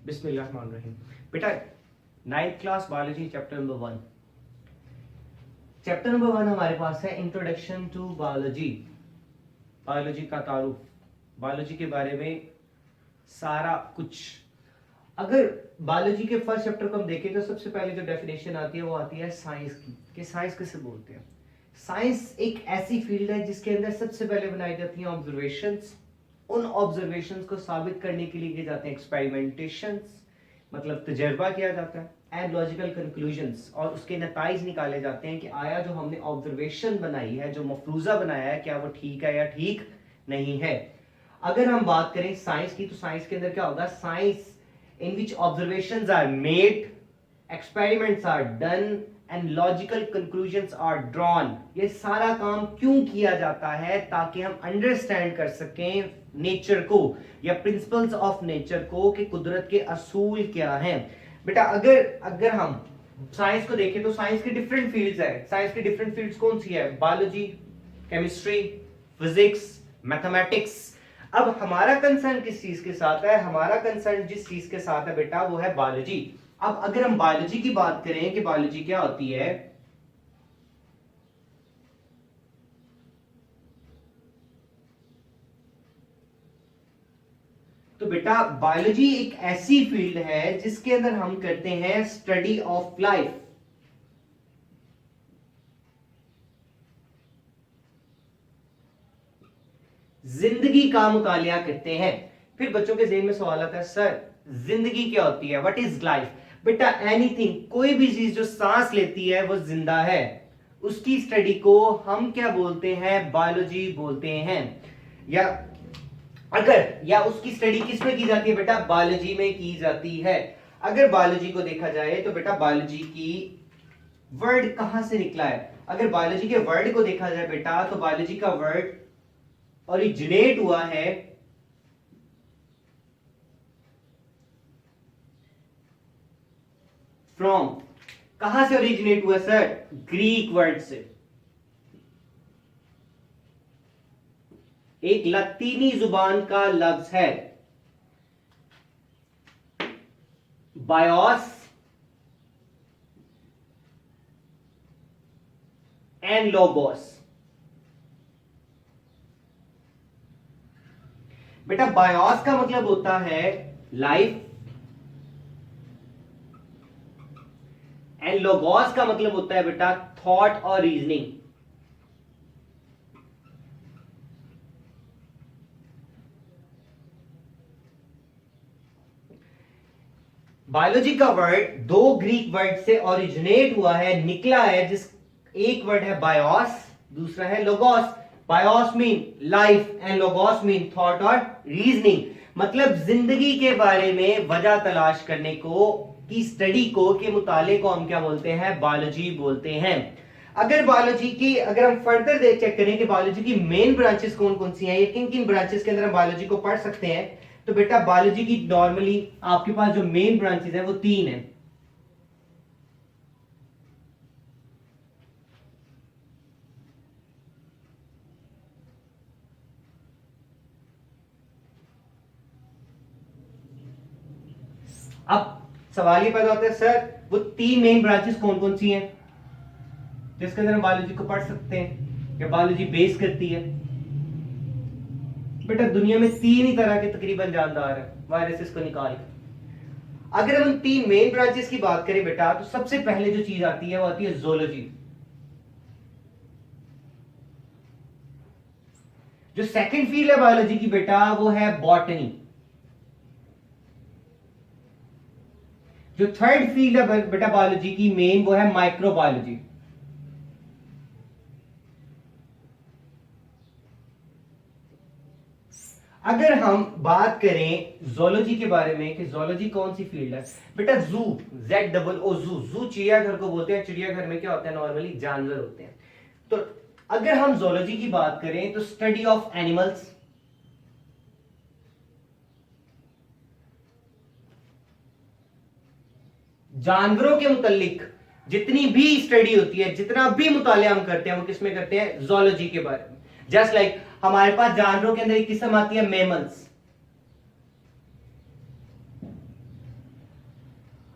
बिस्मिल्लाहिर्रहमानिर्रहीम। बेटा 9th class biology chapter number 1। Chapter number 1 हमारे पास है इंट्रोडक्शन टू बायोलॉजी। बायोलॉजी का तारुफ, बायोलॉजी के बारे में सारा कुछ। अगर बायोलॉजी के फर्स्ट चैप्टर को हम देखें तो सबसे पहले जो डेफिनेशन आती है वो आती है साइंस की, कि साइंस किसे बोलते हैं। साइंस एक ऐसी फील्ड है जिसके अंदर सबसे पहले बनाई जाती हैं ऑब्जर्वेशंस। उन ऑब्जर्वेशंस को साबित करने के लिए किए जाते हैं एक्सपेरिमेंटेशंस, मतलब तजर्बा किया जाता है, एंड लॉजिकल कंक्लूजन्स, और उसके नताइज निकाले जाते हैं कि आया जो हमने ऑब्जर्वेशन बनाई है, जो मफरूजा बनाया है, क्या वो ठीक है या ठीक नहीं है। अगर हम बात करें साइंस की तो साइंस के अंदर क्या होगा, science in which observations are made, experiments are done and logical conclusions are drawn। ये सारा काम क्यों किया जाता है, ताकि हम अंडरस्टैंड कर सकें नेचर को या प्रिंसिपल्स ऑफ नेचर को, कि कुदरत के असूल क्या हैं। बेटा अगर हम साइंस को देखें तो साइंस की डिफरेंट फील्ड्स है। साइंस की डिफरेंट फील्ड्स कौन सी है? Biology, chemistry, physics, mathematics. अब हमारा कंसर्न किस चीज के साथ है? हमारा कंसर्न जिस चीज के साथ है बेटा वो है बायोलॉजी। अब अगर हम बायोलॉजी की बात करें कि बायोलॉजी क्या होती है, तो बेटा बायोलॉजी एक ऐसी फील्ड है जिसके अंदर हम करते हैं स्टडी ऑफ लाइफ। जिंदगी का मुतालिया करते हैं। फिर बच्चों के ज़हन में सवाल आता है, सर जिंदगी क्या होती है, व्हाट इज लाइफ? बेटा एनीथिंग, कोई भी चीज जो सांस लेती है वो जिंदा है। उसकी स्टडी को हम क्या बोलते हैं? बायोलॉजी बोलते हैं। या उसकी स्टडी किस में की जाती है बेटा? बायोलॉजी में की जाती है। अगर बायोलॉजी को देखा जाए तो बेटा बायोलॉजी की वर्ड कहां से निकला है? अगर बायोलॉजी के वर्ड को देखा जाए बेटा तो बायोलॉजी का वर्ड ओरिजिनेट हुआ है फ्रॉम, कहां से ओरिजिनेट हुआ सर? ग्रीक वर्ड से। एक लतीनी जुबान का लफ्ज है बायोस एंड लोगोस। बेटा बायोस का मतलब होता है लाइफ, एंड लोगोस का मतलब होता है बेटा थॉट और रीजनिंग। बायोलॉजी का वर्ड दो ग्रीक वर्ड से ओरिजिनेट हुआ है, निकला है, जिस एक वर्ड है बायोस, दूसरा है logos. BIOS mean life and logos mean thought और रीजनिंग। मतलब जिंदगी के बारे में वजह तलाश करने को, की स्टडी को, के मुताले को हम क्या बोलते हैं? बायोलॉजी बोलते हैं। अगर हम फर्दर चेक करें कि बायोलॉजी की मेन ब्रांचेस कौन कौन सी हैं, या किन किन ब्रांचेस के अंदर हम बायोलॉजी को पढ़ सकते हैं, तो बेटा बायोलॉजी की नॉर्मली आपके पास जो मेन ब्रांचेस है वो 3 है। अब सवाल ये पैदा होता है, सर वो 3 मेन ब्रांचेस कौन कौन सी हैं जिसके अंदर हम बायोलॉजी को पढ़ सकते हैं या बायोलॉजी बेस करती है? बेटा दुनिया में 3 ही तरह के तकरीबन जानदार है वायरसेस को निकाल कर। अगर हम 3 मेन ब्रांचेस की बात करें बेटा तो सबसे पहले जो चीज आती है वो आती है ज़ूलॉजी। जो सेकंड फील्ड है बायोलॉजी की बेटा वो है बॉटनी। जो थर्ड फील्ड है बेटा बायोलॉजी की मेन वो है माइक्रोबायोलॉजी। अगर हम बात करें ज़ूलॉजी के बारे में कि ज़ूलॉजी कौन सी फील्ड है, बेटा जू, ZOO जू चिड़ियाघर को बोलते हैं। चिड़ियाघर में क्या होता है? नॉर्मली जानवर होते हैं। तो अगर हम ज़ूलॉजी की बात करें तो स्टडी ऑफ एनिमल्स, जानवरों के मुतालिक जितनी भी स्टडी होती है, जितना भी मुतालिया हम करते हैं वो किसमें करते हैं? ज़ूलॉजी के बारे में। जस्ट लाइक हमारे पास जानवरों के अंदर एक किस्म आती है मैमल्स।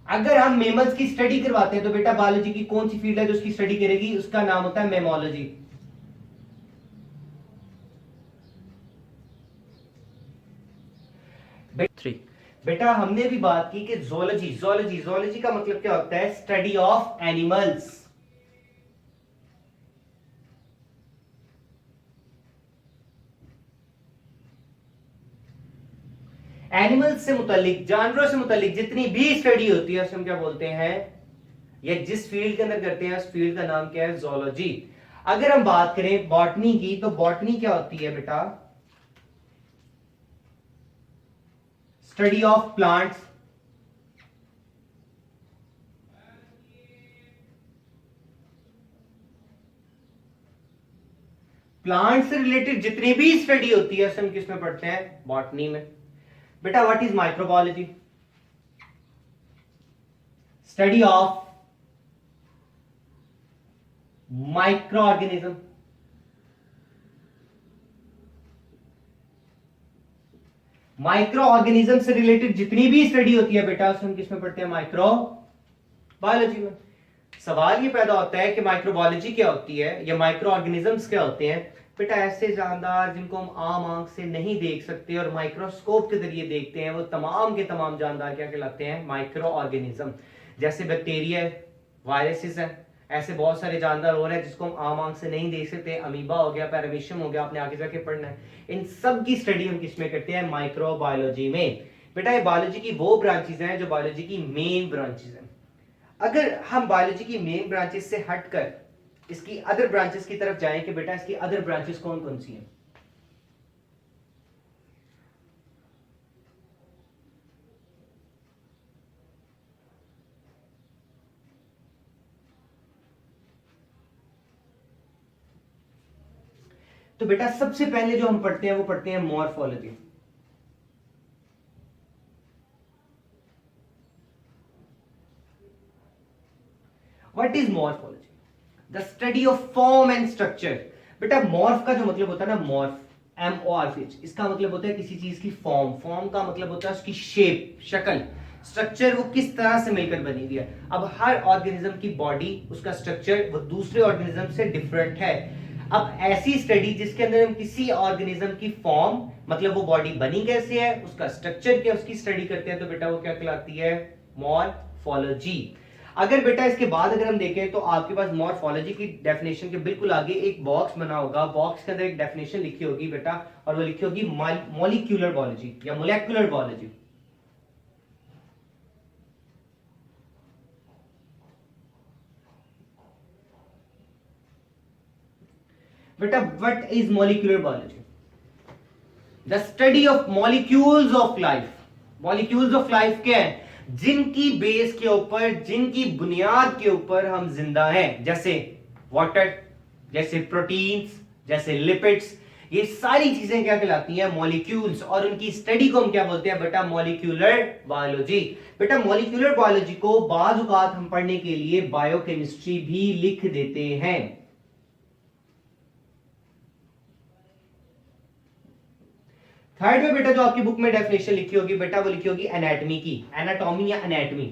अगर हम मेमल्स की स्टडी करवाते हैं तो बेटा बायोलॉजी की कौन सी फील्ड है जो उसकी स्टडी करेगी, उसका नाम होता है मेमोलॉजी। थ्री, बेटा हमने भी बात की कि जोलॉजी, जोलॉजी जोलॉजी का मतलब क्या होता है, स्टडी ऑफ एनिमल्स। एनिमल्स से मुतालिक, जानवरों से मुतालिक जितनी भी स्टडी होती है उसे हम क्या बोलते हैं, या जिस फील्ड के अंदर करते हैं उस फील्ड का नाम क्या है, जोलॉजी। अगर हम बात करें बॉटनी की, तो बॉटनी क्या होती है बेटा, स्टडी ऑफ प्लांट्स। प्लांट से रिलेटेड जितनी भी स्टडी होती है उसे हम किस में पढ़ते हैं, बॉटनी में। बेटा what is microbiology, study of micro organism. Micro organism से रिलेटेड जितनी भी स्टडी होती है बेटा उसे हम किस में पढ़ते हैं, माइक्रो बायोलॉजी में। सवाल ये पैदा होता है कि माइक्रोबायोलॉजी क्या होती है या माइक्रो ऑर्गेनिजम्स क्या होते हैं। बेटा ऐसे जानदार जिनको हम आम आंख से नहीं देख सकते और माइक्रोस्कोप के जरिए देखते हैं, वो तमाम के तमाम जानदार क्या कहलाते हैं, माइक्रो ऑर्गेनिज्म। जैसे बैक्टीरिया है, वायरसेस है, ऐसे बहुत सारे जानदार हो रहे हैं जिसको हम आम आंख से नहीं देख सकते। अमीबा हो गया, पैरामीशियम हो गया, आपने आगे जाके पढ़ना है। इन सब की स्टडी हम किसमें करते हैं, माइक्रोबायोलॉजी में। बेटा ये बायोलॉजी की वो ब्रांचेस हैं जो बायोलॉजी की मेन ब्रांचेस हैं। अगर हम बायोलॉजी की मेन ब्रांचेस से हटकर इसकी अदर ब्रांचेस की तरफ जाएं कि बेटा इसकी अदर ब्रांचेस कौन कौन सी हैं, तो बेटा सबसे पहले जो हम पढ़ते हैं वो पढ़ते हैं morphology. What is morphology, the study of form and structure. बेटा मॉर्फ का जो मतलब होता है ना, मॉर्फ, MORPH, इसका मतलब होता है किसी चीज की फॉर्म। फॉर्म का मतलब होता है उसकी शेप, शक्ल। स्ट्रक्चर वो किस तरह से मिलकर बनी हुई है। अब हर ऑर्गेनिज्म की बॉडी, उसका स्ट्रक्चर वो दूसरे ऑर्गेनिज्म से डिफरेंट है। अब ऐसी स्टडी जिसके अंदर हम किसी ऑर्गेनिज्म की फॉर्म, मतलब वो बॉडी बनी कैसे है, उसका स्ट्रक्चर क्या, उसकी स्टडी करते हैं, तो बेटा वो क्या कहलाती है, मॉर्फोलॉजी। अगर बेटा इसके बाद अगर हम देखें तो आपके पास मॉर्फोलॉजी की डेफिनेशन के बिल्कुल आगे एक बॉक्स बना होगा, बॉक्स के अंदर एक डेफिनेशन लिखी होगी बेटा, और वो लिखी होगी मॉलिक्यूलर बायोलॉजी या मोलेकुलर बायोलॉजी। बेटा what is molecular biology, the study of molecules of life. Molecules of life क्या है, जिनकी बेस के ऊपर, जिनकी बुनियाद के ऊपर हम जिंदा हैं, जैसे वाटर, जैसे प्रोटीन्स, जैसे लिपिड्स। ये सारी चीजें क्या कहलाती हैं, मॉलिक्यूल्स, और उनकी स्टडी को हम क्या बोलते हैं बेटा, मॉलिक्यूलर बायोलॉजी। बेटा मॉलिक्यूलर बायोलॉजी को बाज़ औक़ात हम पढ़ने के लिए बायोकेमिस्ट्री भी लिख देते हैं। थर्ड में बेटा जो आपकी बुक में डेफिनेशन लिखी होगी बेटा, वो लिखी होगी एनाटॉमी की, एनाटॉमी या एनाटॉमी।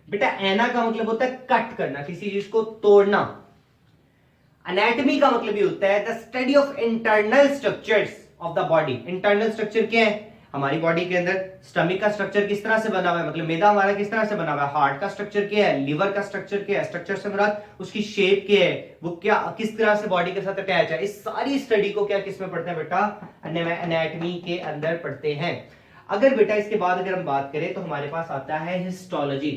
बेटा एना का मतलब होता है कट करना, किसी चीज को तोड़ना। एनाटॉमी का मतलब ये होता है the study of internal structures of the body. Internal structure क्या है, हमारी बॉडी के अंदर स्टमक का स्ट्रक्चर किस तरह से बना हुआ है, मतलब मैदा हमारा किस तरह से बना हुआ है। हार्ट का स्ट्रक्चर क्या है, लिवर का स्ट्रक्चर क्या है, स्ट्रक्चर से मुराद उसकी शेप क्या है, वो क्या किस तरह से बॉडी के साथ अटैच है। इस सारी स्टडी को क्या किस में पढ़ते हैं बेटा, एनाटॉमी के अंदर पढ़ते हैं। अगर बेटा इसके बाद अगर हम बात करें तो हमारे पास आता है हिस्टोलॉजी।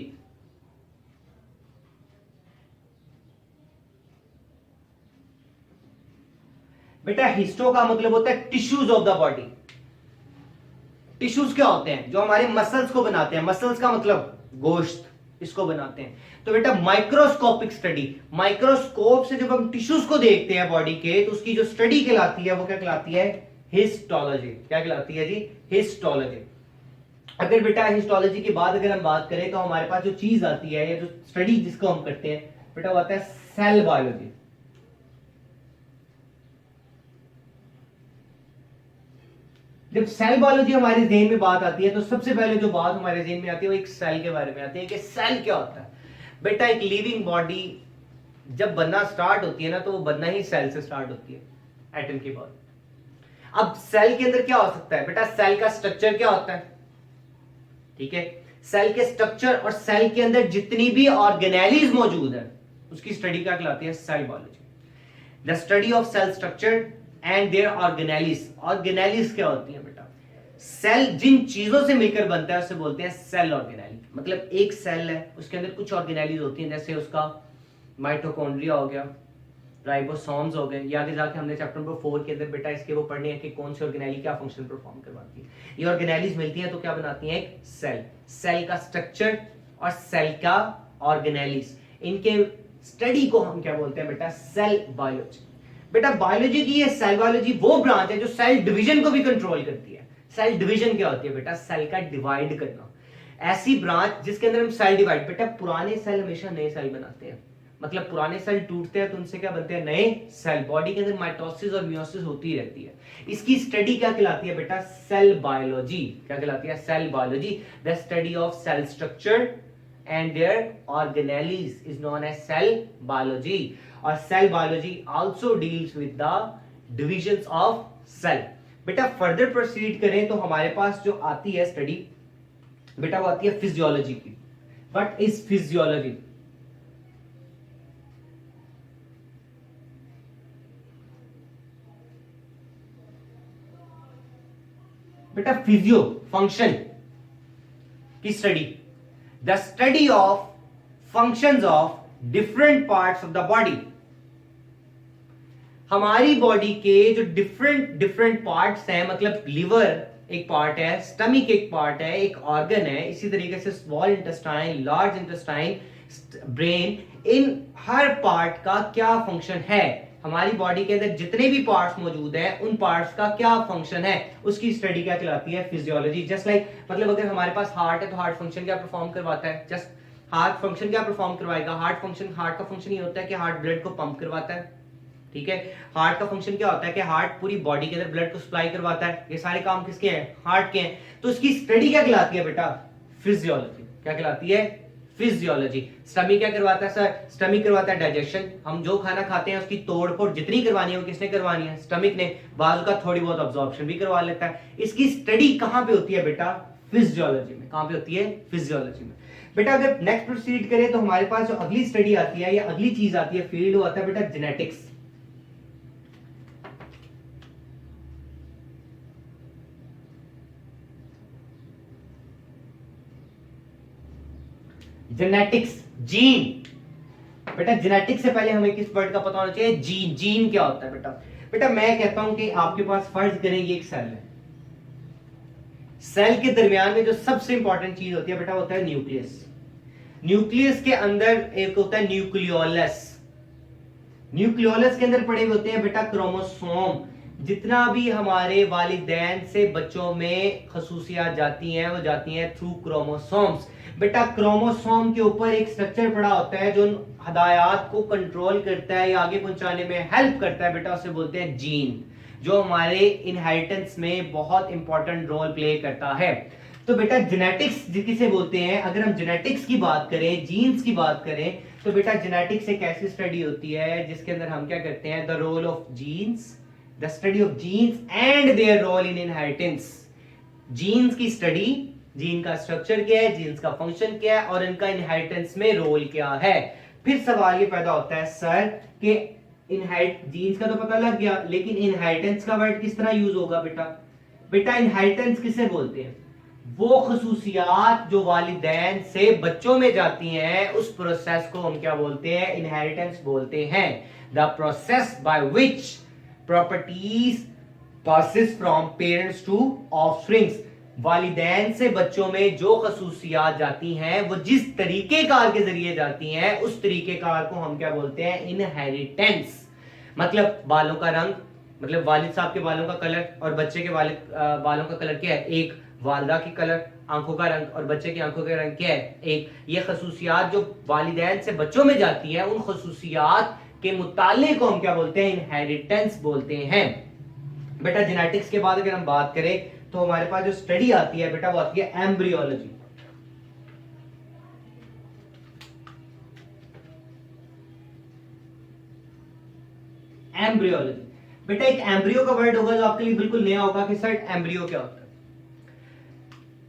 बेटा हिस्टो का मतलब होता है tissues of the body. Tissues क्या होते हैं, जो हमारे मसल्स को बनाते हैं। मसल्स का मतलब गोश्त, इसको बनाते हैं। तो बेटा माइक्रोस्कोपिक स्टडी, माइक्रोस्कोप से जब हम टिश्यूज को देखते हैं बॉडी के, तो उसकी जो स्टडी कहलाती है वो क्या कहलाती है, हिस्टोलॉजी। क्या कहलाती है जी, हिस्टोलॉजी। अगर बेटा हिस्टोलॉजी के बाद अगर हम बात करें तो हमारे पास जो चीज आती है या जो स्टडी जिसको हम करते हैं बेटा वो आता है सेल बायोलॉजी। जब सेल बायोलॉजी हमारे जहन में बात आती है तो सबसे पहले जो बात हमारे जहन में आती है वो एक सेल के बारे में आती है कि सेल क्या होता है। बेटा एक लिविंग बॉडी जब बनना स्टार्ट होती है ना तो वो बनना ही सेल से स्टार्ट होती है, एटम के बाद। अब सेल के अंदर क्या हो सकता है बेटा, सेल का स्ट्रक्चर क्या होता है, ठीक है, सेल के स्ट्रक्चर और सेल के अंदर जितनी भी ऑर्गेनेलीज मौजूद है उसकी स्टडी क्या कहलाती है, cell biology. The study of cell structure and their organelles. Organelles क्या होती है बेटा, सेल जिन चीजों से मिलकर बनता है उसे बोलते हैं सेल ऑर्गेनेली। मतलब एक सेल है उसके अंदर कुछ ऑर्गेनेलीज होती हैं, जैसे उसका माइटोकॉन्ड्रिया हो गया, राइबोसोम्स हो गए, या आगे जाके हमने चैप्टर नंबर 4 के अंदर बेटा इसके वो पढ़ने हैं कि कौन सी ऑर्गेनेली क्या फंक्शन परफॉर्म करवाती है। ये ऑर्गेनेलीज मिलती हैं तो क्या बनाती हैं, एक सेल। सेल का स्ट्रक्चर और सेल का ऑर्गेनेलीज, इनके स्टडी को हम क्या बोलते हैं बेटा, सेल बायोलॉजी। बेटा बायोलॉजी की ये सेल बायोलॉजी वो ब्रांच है जो सेल डिवीजन को भी कंट्रोल करती है। सेल डिवीजन क्या होती है बेटा, सेल का डिवाइड करना। ऐसी ब्रांच जिसके अंदर हम सेल डिवाइड, बेटा पुराने सेल हमेशा नए सेल बनाते हैं, मतलब पुराने सेल टूटते हैं तो उनसे क्या बनते हैं, नए सेल। बॉडी के अंदर माइटोसिस और मियोसिस होती रहती है। इसकी स्टडी क्या कहलाती है बेटा, सेल बायोलॉजी। क्या कहलाती है, cell biology. The study of cell structure and their organelles is known as cell biology. और cell biology also deals with the divisions of cell. बेटा फर्दर प्रोसीड करें तो हमारे पास जो आती है स्टडी बेटा वो आती है फिजियोलॉजी की। What is physiology? बेटा फिजियो फंक्शन की study, the study of functions of different parts of the body. हमारी बॉडी के जो डिफरेंट पार्ट्स हैं, मतलब लिवर एक पार्ट है, स्टमक एक पार्ट है, एक ऑर्गन है, इसी तरीके से small intestine, large intestine, brain, इन हर पार्ट का क्या फंक्शन है, हमारी बॉडी के अंदर जितने भी पार्ट्स मौजूद हैं उन पार्ट्स का क्या फंक्शन है, उसकी स्टडी क्या कहलाती है, फिजियोलॉजी। जस्ट लाइक मतलब अगर हमारे पास हार्ट है तो हार्ट फंक्शन क्या परफॉर्म करवाता है, जस्ट हार्ट फंक्शन क्या परफॉर्म करवाएगा, हार्ट का फंक्शन ये होता है कि हार्ट ब्लड को पंप करवाता है, ठीक है। हार्ट का फंक्शन क्या होता है कि हार्ट पूरी बॉडी के अंदर ब्लड को सप्लाई करवाता है। ये सारे काम किसके हैं, हार्ट के हैं। तो इसकी स्टडी क्या कहलाती है बेटा, फिजियोलॉजी। क्या कहलाती है, फिजियोलॉजी। स्टमक क्या करवाता है सर, स्टमक करवाता है डाइजेशन। हम जो खाना खाते हैं उसकी तोड़ फोड़ जितनी करवानी है वो किसने करवानी है, स्टमक ने। बाजू का थोड़ी बहुत अब्जॉर्प्शन भी करवा लेता है। इसकी स्टडी कहां पे होती है बेटा, फिजियोलॉजी में। कहां पे होती है, फिजियोलॉजी में। बेटा अगर नेक्स्ट प्रोसीड करें तो हमारे पास जो अगली स्टडी आती है या अगली चीज आती है, फील्ड, वो आता है बेटा जेनेटिक्स। Genetics, gene. बेटा जेनेटिक्स से पहले हमें किस वर्ड का पता होना चाहिए, जीन। जीन क्या होता है बेटा? बेटा मैं कहता हूं कि आपके पास फर्ज करेंगे एक सेल है, सेल के दरमियान में जो सबसे इंपॉर्टेंट चीज होती है बेटा होता है न्यूक्लियस। न्यूक्लियस के अंदर एक होता है न्यूक्लियोलस। न्यूक्लियोलस के अंदर पड़े हुए होते हैं बेटा क्रोमोसोम। जितना भी हमारे वालिदैन से बच्चों में खसूसियात जाती हैं वो जाती हैं थ्रू क्रोमोसोम्स। बेटा क्रोमोसोम के ऊपर एक स्ट्रक्चर पड़ा होता है जो हदायत को कंट्रोल करता है या आगे पहुंचाने में हेल्प करता है, बेटा उसे बोलते हैं जीन, जो हमारे इनहेरिटेंस में बहुत इंपॉर्टेंट रोल प्ले करता है। तो बेटा जेनेटिक्स किसे बोलते हैं, अगर हम जेनेटिक्स की बात करें, जीन्स की बात करें, तो बेटा जेनेटिक्स एक ऐसी स्टडी होती है जिसके अंदर हम क्या करते हैं, the role of genes, the study of genes and their role in inheritance. Genes की स्टडी, जीन का स्ट्रक्चर क्या है, जीन्स का फंक्शन क्या है और इनका इनहेरिटेंस में रोल क्या है। फिर सवाल ये पैदा होता है सर कि इनहेरिट, जीन्स का तो पता लग गया, लेकिन इनहेरिटेंस का वर्ड किस तरह यूज होगा बेटा? बेटा इनहेरिटेंस किसे बोलते हैं, वो खसूसियात जो वालिदैन से बच्चों में जाती हैं उस प्रोसेस को हम क्या बोलते हैं, इनहेरिटेंस बोलते हैं। The process by which properties passes from parents to offsprings। वालिदैन से बच्चों में जो खसूसियात जाती हैं वो जिस तरीके कार के जरिए जाती हैं उस तरीके कार को हम क्या बोलते हैं, इनहेरिटेंस। मतलब बालों का रंग, मतलब वालिद साहब के बालों का कलर और बच्चे के बालों का कलर क्या है, एक। वालिदा की कलर, आंखों का रंग और बच्चे की आंखों का रंग क्या है, एक। ये खसूसियात जो वालिदैन से बच्चों में जाती है उन खसूसियात के मुताले को हम क्या बोलते हैं, इनहेरिटेंस बोलते हैं। बेटा जेनेटिक्स के बाद अगर हम बात करें तो हमारे पास जो स्टडी आती है बेटा वो आती है एम्ब्रियोलॉजी। एम्ब्रियोलॉजी बेटा एक एम्ब्रियो का वर्ड होगा जो आपके लिए बिल्कुल नया होगा कि सर एम्ब्रियो क्या होता है।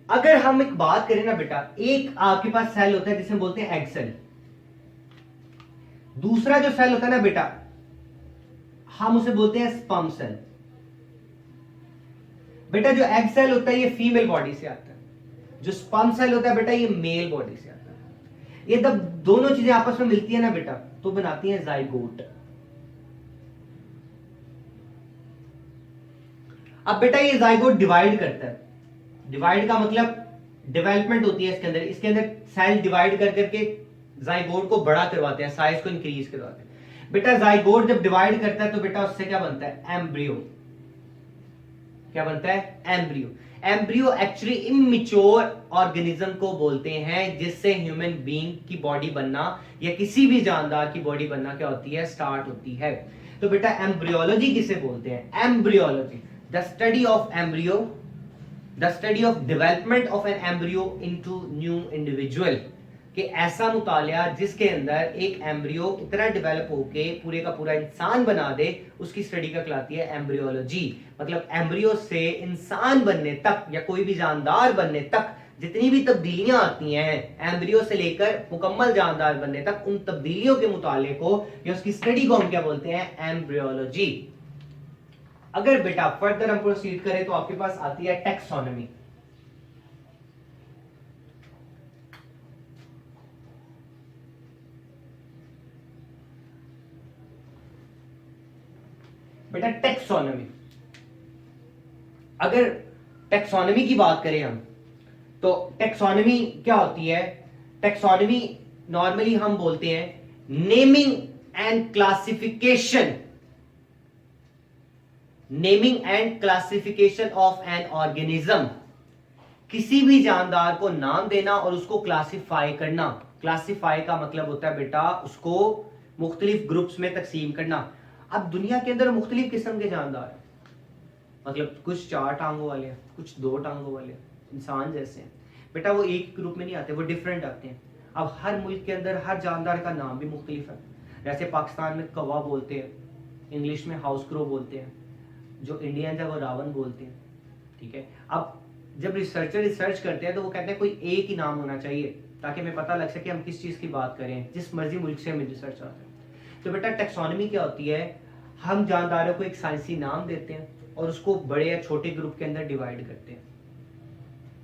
अगर हम एक बात करें ना बेटा, एक आपके पास सेल होता है जिसे बोलते हैं एग सेल। दूसरा जो सेल होता है ना बेटा, हम उसे बोलते हैं स्पर्म सेल। बेटा जो एग सेल होता है ये फीमेल बॉडी से आता है, जो स्पर्म सेल होता है बेटा ये मेल बॉडी से आता है। ये जब दोनों चीजें आपस में मिलती है ना बेटा तो बनाती है जाइगोट। अब बेटा ये जाइगोट डिवाइड करता है। डिवाइड का मतलब डेवलपमेंट होती है इसके अंदर सेल डिवाइड कर करके जाइगोट को बड़ा करवाते हैं, साइज को इंक्रीज करवाते हैं। बेटा जाइगोट जब डिवाइड करता है तो बेटा उससे क्या बनता है, एम्ब्रियो। क्या बनता है, embryo. Embryo actually immature organism को बोलते हैं जिससे ह्यूमन बीइंग की बॉडी बनना या किसी भी जानदार की बॉडी बनना क्या होती है, स्टार्ट होती है। तो बेटा एम्ब्रियोलॉजी किसे बोलते हैं, embryology the study of embryo, the study of development of an embryo into new individual, कि ऐसा मुतालिया जिसके अंदर एक एम्ब्रियो इतना डेवलप होके पूरे का पूरा इंसान बना दे, उसकी स्टडी का कहलाती है एम्ब्रियोलॉजी। मतलब एम्ब्रियो से इंसान बनने तक या कोई भी जानदार बनने तक जितनी भी तब्दीलियां आती हैं एम्ब्रियो से लेकर मुकम्मल जानदार बनने तक, उन तब्दीलियों के मुताले को या उसकी स्टडी को हम क्या बोलते हैं, एम्ब्रियोलॉजी। अगर बेटा फर्दर हम प्रोसीड करें तो आपके पास आती है टैक्सोनॉमी। बेटा टैक्सोनॉमी, अगर टैक्सोनॉमी की बात करें हम तो टैक्सोनॉमी क्या होती है, टैक्सोनॉमी नॉर्मली हम बोलते हैं naming and classification, naming and classification of an organism, किसी भी जानदार को नाम देना और उसको क्लासिफाई करना। क्लासिफाई का मतलब होता है बेटा उसको मुख्तलिफ ग्रुप्स में तकसीम करना। अब दुनिया के अंदर मुख्तलिफ किस्म के जानदार हैं, मतलब कुछ 4 टांगों वाले हैं, कुछ 2 टांगों वाले हैं, इंसान जैसे हैं। बेटा वो एक ग्रुप में नहीं आते, वो डिफरेंट आते हैं। अब हर मुल्क के अंदर हर जानदार का नाम भी मुख्तलिफ है। जैसे पाकिस्तान में कौवा बोलते हैं, इंग्लिश में हाउस क्रो बोलते हैं, जो इंडियंस है वो रावण बोलते हैं। ठीक है, अब जब रिसर्चर रिसर्च करते हैं तो वो कहते हैं कोई एक ही नाम होना चाहिए ताकि हमें पता लग सके हम किस चीज़ की बात करें, जिस मर्जी मुल्क से हमें रिसर्च आता है। तो बेटा टैक्सोनॉमी क्या होती है, हम जानदारों को एक साइंसी नाम देते हैं और उसको बड़े या छोटे ग्रुप के अंदर डिवाइड करते हैं।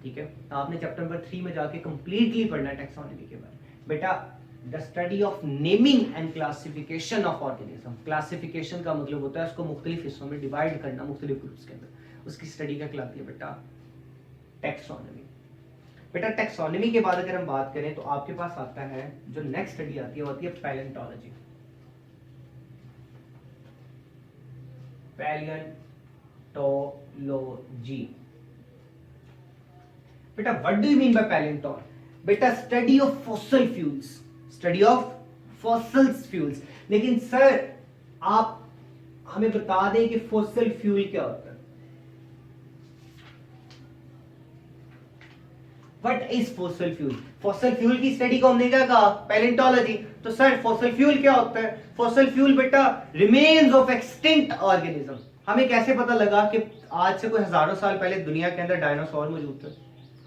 ठीक है, आपने चैप्टर नंबर 3 में जाके कंप्लीटली पढ़ना है टैक्सोनॉमी के बारे में। बेटा the study of naming and classification of organism, classification का मतलब होता है उसको मुख्तलिफ हिस्सों में डिवाइड करना, मुख्तलिफ ग्रुप्स के अंदर, उसकी स्टडी का कहलाती है बेटा टैक्सोनॉमी। बेटा टैक्सोनॉमी के बाद अगर हम बात करें तो आपके पास आता है जो नेक्स्ट स्टडी आती है वो आती है पैलेंटोलॉजी। पैलियोंटोलॉजी। बेटा what do you mean by palaeontology, बेटा study of fossil fuels, study of fossil fuels. लेकिन सर आप हमें बता दें कि फॉसिल फ्यूल क्या होता है, what is fossil fuel. Fossil fuel की स्टडी को हमने क्या कहा, पैलेंटोलॉजी। तो सर फॉसिल फ्यूल क्या होता है, फॉसिल फ्यूल बेटा रिमेन्स ऑफ एक्सटिंक्ट ऑर्गेनिज्म। हमें कैसे पता लगा कि आज से कोई हजारों साल पहले दुनिया के अंदर डायनासोर मौजूद थे,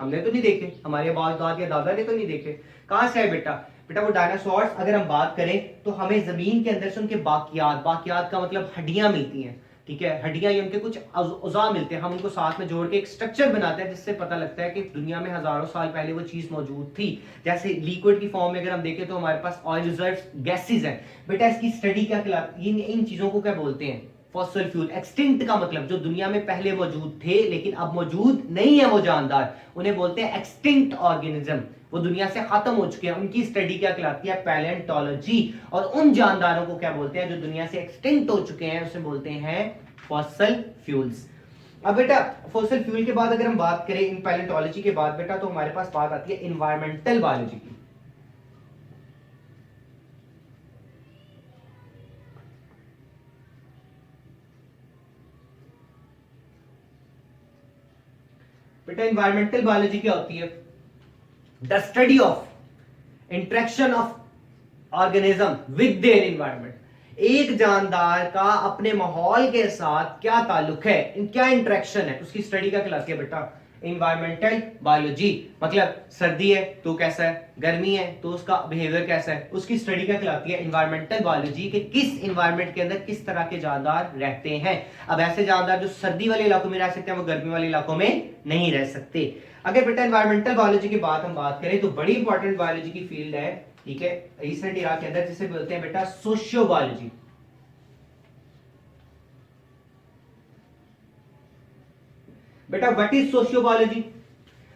हमने तो नहीं देखे, हमारे बाप दादा या दादा ने तो नहीं देखे, कहां से है बेटा, बेटा वो डायनासोर्स अगर हम बात करें तो हमें जमीन के अंदर से उनके बाकियात, बाकियात का मतलब हड्डियां मिलती हैं। ठीक है, हड्डियां ये उनके कुछ औज़ा मिलते हैं, हम उनको साथ में जोड़ के एक स्ट्रक्चर बनाते हैं जिससे पता लगता है कि दुनिया में हजारों साल पहले वो चीज मौजूद थी। जैसे लिक्विड की फॉर्म में अगर हम देखें तो हमारे पास ऑयल रिजर्व गैसेज हैं। बेटा इसकी स्टडी क्या कहलाती है, इन चीजों को क्या बोलते हैं, फॉसिल फ्यूल। एक्सटिंक्ट का मतलब जो दुनिया में पहले मौजूद थे लेकिन अब मौजूद नहीं है वो जानदार, उन्हें बोलते हैं एक्सटिंक्ट ऑर्गेनिज्म, वो दुनिया से खत्म हो चुके हैं, उनकी स्टडी क्या कहलाती है, पैलेंटोलॉजी। और उन जानदारों को क्या बोलते हैं जो दुनिया से एक्सटिंक्ट हो चुके हैं, उसे बोलते हैं फॉसिल फ्यूल्स। अब बेटा फॉसिल फ्यूल के बाद अगर हम बात करें इन पैलेंटोलॉजी के बाद बेटा, तो हमारे पास बात आती है एनवायरमेंटल बायोलॉजी की। बेटा इन्वायरमेंटल बायोलॉजी क्या होती है? The study of interaction of organism with their environment. एक जानदार का अपने माहौल के साथ क्या ताल्लुक है, क्या इंटरेक्शन है, उसकी स्टडी का कहलाती है बेटा इन्वायरमेंटल बायोलॉजी। मतलब सर्दी है तो कैसा है, गर्मी है तो उसका बिहेवियर कैसा है, उसकी स्टडी क्या कहलाती है इन्वायरमेंटल बायोलॉजी, के किस इन्वायरमेंट के अंदर किस तरह के जानदार रहते हैं। अब ऐसे जानदार जो सर्दी वाले इलाकों में रह सकते हैं वो गर्मी वाले इलाकों में नहीं रह सकते। अगर बेटा इन्वायरमेंटल बायोलॉजी की बात हम बात करें तो बड़ी इंपॉर्टेंट बायोलॉजी की फील्ड है, ठीक है, रिसेंट इरा के अंदर, जिसे बोलते हैं बेटा सोशियो बायोलॉजी। बेटा what is sociobiology?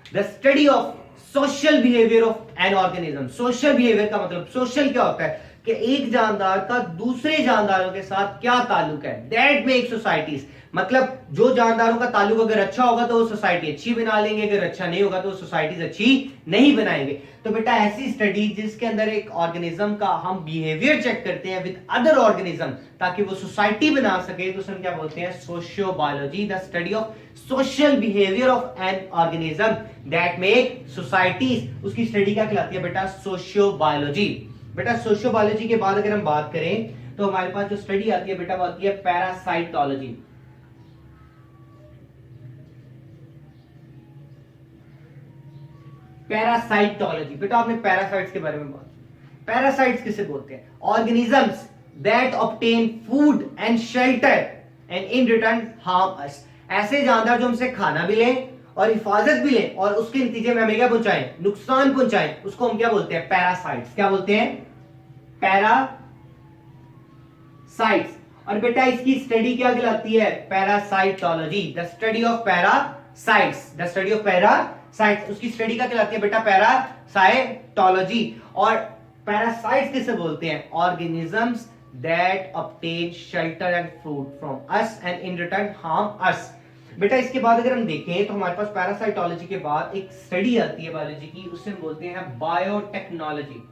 The study of social behaviour of an organism. Social behaviour का मतलब, सोशल क्या होता है कि एक जानदार का दूसरे जानदारों के साथ क्या ताल्लुक है, दैट मेक सोसाइटीज। मतलब जो जानदारों का ताल्लुक अगर अच्छा होगा तो वो सोसाइटी अच्छी बना लेंगे, अगर अच्छा नहीं होगा तो सोसाइटीज अच्छी नहीं बनाएंगे। तो बेटा ऐसी स्टडी जिसके अंदर एक ऑर्गेनिज्म का हम बिहेवियर चेक करते हैं विद अदर ऑर्गेनिज्म ताकि वो सोसाइटी बना सके, तो हम क्या बोलते हैं sociobiology. The study of social behaviour of an organism that make societies, उसकी स्टडी क्या कहलाती है बेटा सोशियोबायोलॉजी। बेटा सोशियोबायोलॉजी के बाद अगर हम बात करें तो हमारे पास जो स्टडी आती है बेटा वो आती है पैरासाइटोलॉजी। पैरासाइटोलॉजी, बेटा आपने पैरासाइट्स के बारे में बात, पैरासाइट्स किसे बोलते हैं? Organisms that obtain food and shelter and in return harm us. ऐसे जानदार जो हमसे खाना भी लें और हिफाजत भी लें और उसके नतीजे में हमें क्या पहुंचाएं, नुकसान पहुंचाएं, उसको हम क्या बोलते हैं? पैरासाइट्स। क्या बोलते हैं? पैरासाइट्स। और बेटा इसकी स्टडी क्या कहलाती है? Parasitology. The study of parasites, the study of parasites, उसकी स्टडी क्या कहलाती है बेटा? पैरासाइटोलॉजी। और पैरासाइट्स किसे बोलते हैं? Organisms that obtain shelter and food from us and in return harm us. बेटा इसके बाद अगर हम देखें तो हमारे पास पैरासाइटोलॉजी के बाद एक स्टडी आती है बायोलॉजी की, उसे हम बोलते हैं बायोटेक्नोलॉजी।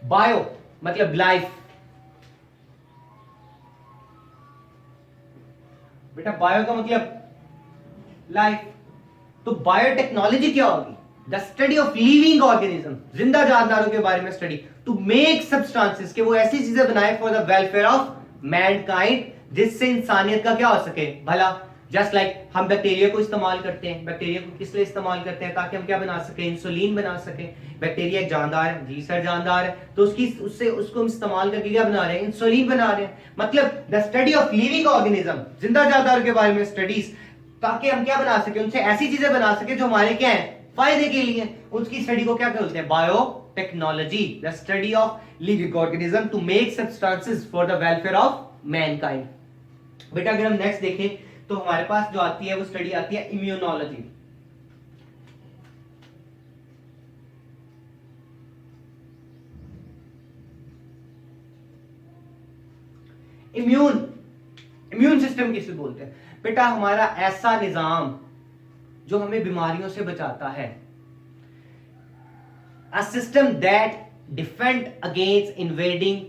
बायो मतलब लाइफ, बेटा बायो का मतलब लाइफ। तो बायोटेक्नोलॉजी क्या होगी? The study of living organism, जिंदा जानदारों के बारे में स्टडी, टू मेक सब्सटेंसेस, कि वो ऐसी चीजें बनाए for the welfare of Mankind, जिससे इंसानियत का क्या हो सके, भला। जस्ट लाइक हम बैक्टीरिया को इस्तेमाल करते हैं, बैक्टीरिया को किस लिए इस्तेमाल करते हैं? ताकि हम क्या बना सके? इंसुलिन बना सके। बैक्टीरिया एक जानदार है, जी सर जानदार है, तो उसको हम इस्तेमाल करके क्या बना रहे हैं? इंसुलिन बना रहे हैं। मतलब the study of living organism, जिंदा जानदारों के बारे में स्टडीज, ताकि हम क्या बना सके? उनसे ऐसी चीजें बना सके जो हमारे क्या है? फायदे के लिए। उसकी स्टडी को क्या बोलते हैं? Biotechnology. The study of living organism to make substances for the welfare of mankind. बेटा अगर हम नेक्स्ट देखें तो हमारे पास जो आती है वो स्टडी आती है इम्यूनोलॉजी। इम्यून सिस्टम किसे बोलते हैं? बेटा हमारा ऐसा निजाम जो हमें बीमारियों से बचाता है, a system that defend against invading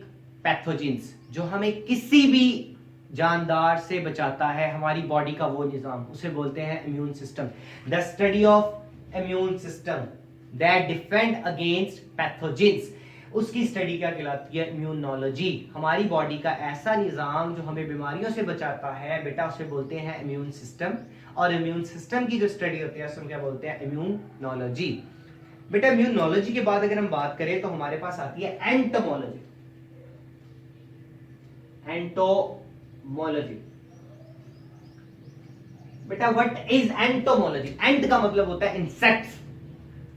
pathogens, जो हमें किसी भी जानदार से बचाता है, हमारी बॉडी का वो निजाम, उसे बोलते हैं immune system. The study of immune system that defend against pathogens, उसकी स्टडी क्या कहलाती है? इम्यूनोलॉजी। हमारी बॉडी का ऐसा निजाम जो हमें बीमारियों से बचाता है बेटा, उसे बोलते हैं इम्यून सिस्टम। और इम्यून सिस्टम की जो स्टडी होती है उसे क्या बोलते हैं? इम्यूनोलॉजी। बेटा इम्यूनोलॉजी के बाद अगर हम बात करें तो हमारे पास आती है एंटोमोलॉजी। एंटोमोलॉजी, बेटा व्हाट इज एंटोमोलॉजी? एंट का मतलब होता है इंसेक्ट्स,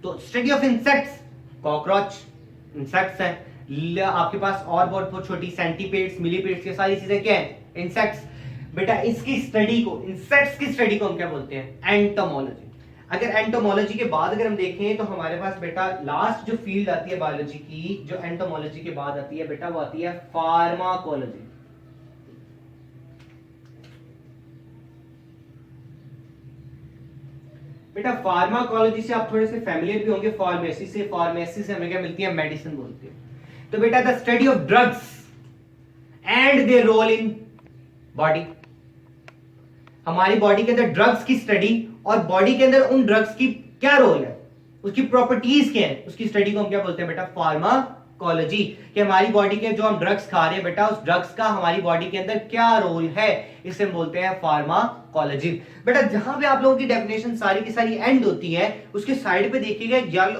तो study of insects, cockroach insects है, आपके पास और बहुत छोटी सेंटीपेड्स, मिलीपेड्स, ये सारी चीजें क्या है? इंसेक्ट्स। बेटा इसकी स्टडी को, इंसेक्ट्स की स्टडी को हम क्या बोलते हैं? एंटोमोलॉजी। अगर एंटोमोलॉजी के बाद अगर हम देखें तो हमारे पास बेटा लास्ट जो फील्ड आती है बायोलॉजी की, जो एंटोमोलॉजी के बाद आती है बेटा, वो आती है फार्माकोलॉजी। बेटा फार्माकोलॉजी से आप थोड़े से फैमिलियर भी होंगे, फार्मेसी से। फार्मेसी से हमें क्या मिलती है? मेडिसिन बोलते हैं। तो बेटा the study of drugs and their role in body, हमारी बॉडी के अंदर ड्रग्स की स्टडी और बॉडी के अंदर उन ड्रग्स की क्या रोल है, उसकी प्रॉपर्टीज क्या है, उसकी स्टडी को हम क्या बोलते हैं बेटा, फार्माकोलॉजी। कि हमारी बॉडी के जो हम ड्रग्स खा रहे हैं बेटा, उस ड्रग्स का हमारी बॉडी के अंदर क्या रोल है, इसे हम बोलते हैं फार्माकोलॉजी। बेटा जहां पे आप लोगों की डेफिनेशन सारी की सारी एंड होती है, उसके साइड पे देखिएगा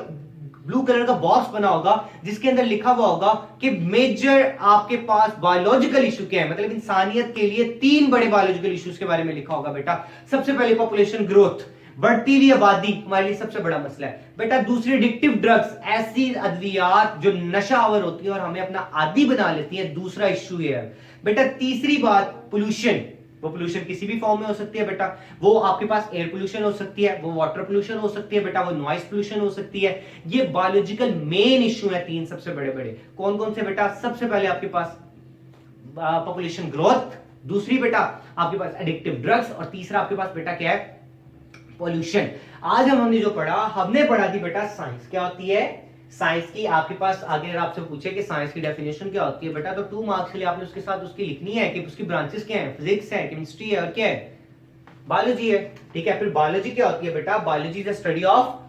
ब्लू कलर का बॉक्स बना होगा जिसके अंदर लिखा हुआ होगा कि मेजर आपके पास बायोलॉजिकल इशू क्या है, मतलब इंसानियत के लिए 3 बड़े बायोलॉजिकल इश्यूज के बारे में लिखा होगा बेटा। सबसे पहले पॉपुलेशन ग्रोथ, बढ़ती हुई आबादी हमारे लिए सबसे बड़ा मसला है बेटा। दूसरी एडिक्टिव ड्रग्स, ऐसी अद्वियात जो नशावर होती है और हमें अपना आदी बना लेती है, दूसरा इश्यू है बेटा। तीसरी बात पोल्यूशन, वो पोल्यूशन किसी भी फॉर्म में हो सकती है बेटा, वो आपके पास एयर पोल्यूशन हो सकती है, वो वाटर पोल्यूशन हो सकती है बेटा, वो नॉइस पोल्यूशन हो सकती है। ये बायोलॉजिकल मेन इश्यू है 3 सबसे बड़े बड़े। कौन कौन से बेटा, सबसे पहले आपके पास पॉपुलेशन ग्रोथ, दूसरी बेटा आपके पास एडिक्टिव ड्रग्स, और तीसरा आपके पास बेटा क्या है, पॉल्यूशन। आज हमने जो पढ़ा, हमने पढ़ा थी बेटा साइंस क्या होती है, साइंस की आपके पास आगे अगर आपसे पूछे कि साइंस की डेफिनेशन क्या होती है बेटा, तो 2 मार्क्स के लिए आपने उसके साथ उसकी लिखनी है कि उसकी ब्रांचेस क्या है, फिजिक्स है, केमिस्ट्री है और क्या है, बायोलॉजी है। ठीक है, फिर बायोलॉजी क्या होती है बेटा, biology is the study of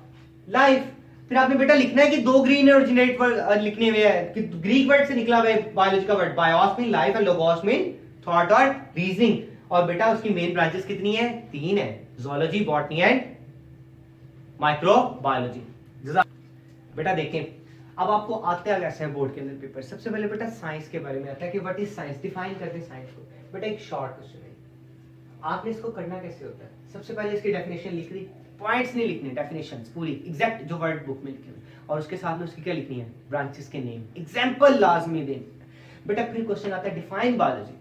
life. फिर आपने बेटा लिखना है कि 2 ग्रीन ओरिजिनेट वर्ड लिखने हुए हैं कि ग्रीक वर्ड से निकला हुआ है बायोलॉजी का वर्ड, बायोस मीन लाइफ और लोगोस मीन थॉट और रीजनिंग। और बेटा उसकी मेन ब्रांचेस कितनी है, 3 है, ज़ूलॉजी, बॉटनी एंड माइक्रोबायोलॉजी। बेटा देखें अब आपको आते हैं कैसे हैं बोर्ड के अंदर पेपर। सबसे पहले बेटा साइंस के बारे में आता है कि व्हाट इज साइंस, डिफाइन करते हैं साइंस को। बेटा एक शॉर्ट क्वेश्चन है, आपने इसको करना कैसे होता है, सबसे पहले इसकी डेफिनेशन लिख दी, पॉइंट्स नहीं लिखने, डेफिनेशंस पूरी एग्जैक्ट जो वर्ड बुक में लिखे हुए, और उसके साथ में उसकी क्या लिखनी है, ब्रांचेस के नेम, एग्जांपल लाजमी दें। बेटा फिर क्वेश्चन आता है डिफाइन बायोलॉजी,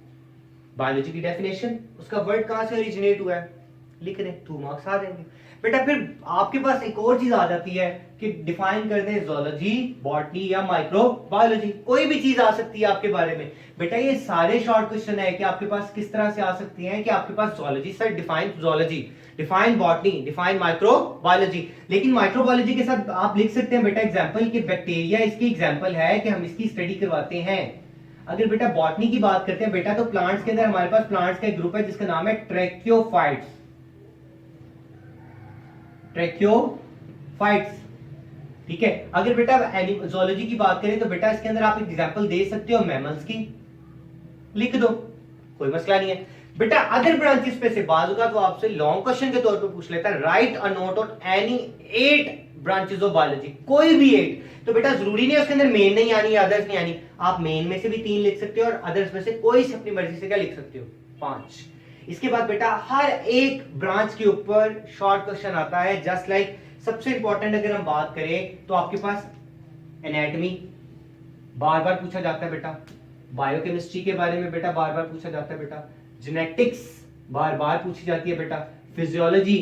बायोलॉजी की डेफिनेशन, उसका वर्ड कहां से ओरिजिनेट हुआ है, लिख रहे, 2 मार्क्स आ जाएंगे। बेटा फिर आपके पास एक और चीज आ जाती है कि डिफाइन कर दें ज़ूलॉजी, बॉटनी या माइक्रोबायोलॉजी, कोई भी चीज आ सकती है आपके बारे में। बेटा ये सारे शॉर्ट क्वेश्चन है कि आपके पास किस तरह से आ सकती हैं कि आपके पास zoology sir, define zoology, define botany, define microbiology. लेकिन माइक्रोबायोलॉजी के साथ आप लिख सकते हैं बेटा एग्जांपल कि बैक्टीरिया इसकी एग्जांपल है कि हम इसकी स्टडी करवाते हैं। अगर बेटा बॉटनी की बात करते हैं बेटा, तो प्लांट्स के अंदर हमारे पास प्लांट्स का एक ग्रुप है जिसका नाम है ट्रैकियोफाइट्स, ट्रैकियोफाइट्स। ठीक है, अगर बेटा ज़ूलॉजी की बात करें तो बेटा इसके अंदर आप एग्जांपल दे सकते हो मैमल्स की, लिख दो, कोई मसला नहीं है। बेटा अदर ब्रांचेस पे से बात होगा तो आपसे लॉन्ग क्वेश्चन के तौर पे पूछ लेता है, right a note on any 8 branches of biology, कोई भी 8। तो बेटा जरूरी नहीं है उसके अंदर मेन नहीं आनी, अदर्स नहीं आनी, आप मेन में से भी 3 लिख सकते हो और अदर्स में से कोई से अपनी मर्जी से क्या लिख सकते हो, 5। इसके बाद बेटा हर एक ब्रांच के ऊपर शॉर्ट क्वेश्चन आता है, जस्ट लाइक सबसे इंपॉर्टेंट अगर हम बात करें तो आपके पास एनाटॉमी बार बार पूछा जाता है बेटा, बायोकेमिस्ट्री के बारे में बेटा बार बार पूछा जाता है बेटा, जेनेटिक्स बार बार पूछी जाती है बेटा, फिजियोलॉजी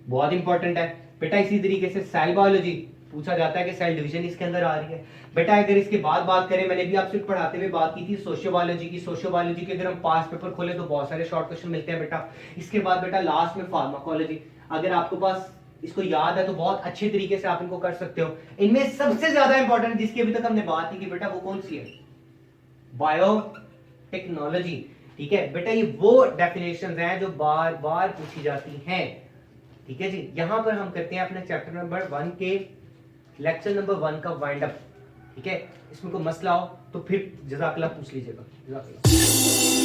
बहुत इंपॉर्टेंट है बेटा, इसी तरीके से सेल बायोलॉजी पूछा जाता है कि सेल डिवीजन इसके अंदर आ रही है बेटा। अगर इसके बाद बात करें, मैंने भी आपसे पढ़ाते हुए बात की थी सोशियोबायोलॉजी की, सोशियोबायोलॉजी के अगर हम पास पेपर खोले तो बहुत सारे शॉर्ट क्वेश्चन मिलते हैं बेटा। इसके बाद बेटा लास्ट में फार्माकोलॉजी, अगर आपके पास इसको याद है तो बहुत अच्छे तरीके से आप इनको कर सकते हो। इनमें सबसे ज्यादा इंपॉर्टेंट जिसकी अभी तक हमने बात नहीं की बेटा, वो कौन सी है, बायोटेक्नोलॉजी। ठीक है बेटा, ये वो डेफिनेशंस हैं जो बार बार पूछी जाती हैं। ठीक है जी, यहां पर हम करते हैं अपने चैप्टर नंबर 1 के लेक्चर नंबर 1 का वाइंड अप। ठीक है, इसमें कोई मसला हो तो फिर जज़ाकल्लाह पूछ लीजिएगा। जज़ाकल्लाह।